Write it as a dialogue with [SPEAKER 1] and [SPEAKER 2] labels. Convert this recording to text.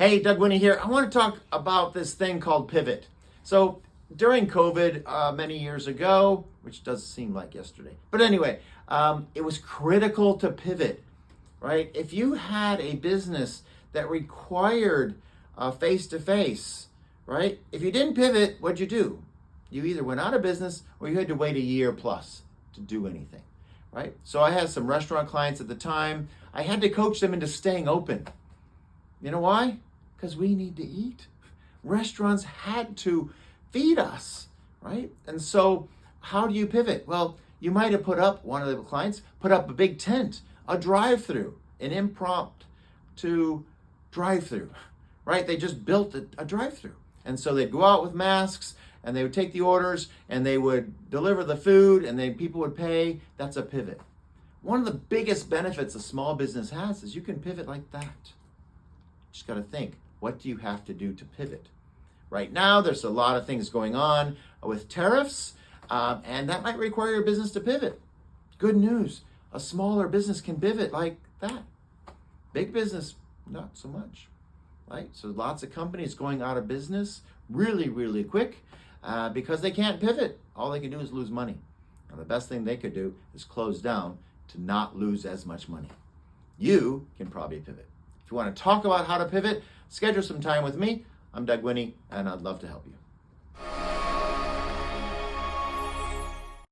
[SPEAKER 1] Hey, Doug Winnie here. I want to talk about this thing called pivot. So during COVID many years ago, which does seem like yesterday, but anyway, it was critical to pivot, right? If you had a business that required face-to-face, right? If you didn't pivot, what'd you do? You either went out of business or you had to wait a year plus to do anything, right? So I had some restaurant clients at the time. I had to coach them into staying open. You know why? Because we need to eat. Restaurants had to feed us, right? And so how do you pivot? Well, you might have one of the clients put up a big tent, a drive-through, an impromptu drive-through, right? They just built a drive-through. And so they'd go out with masks and they would take the orders and they would deliver the food and then people would pay. That's a pivot. One of the biggest benefits a small business has is you can pivot like that. Just got to think, what do you have to do to pivot? Right now, there's a lot of things going on with tariffs, and that might require your business to pivot. Good news, a smaller business can pivot like that. Big business, not so much, right? So lots of companies going out of business really, really quick because they can't pivot. All they can do is lose money. And the best thing they could do is close down to not lose as much money. You can probably pivot. If you want to talk about how to pivot, schedule some time with me. I'm Doug Winnie, and I'd love to help you.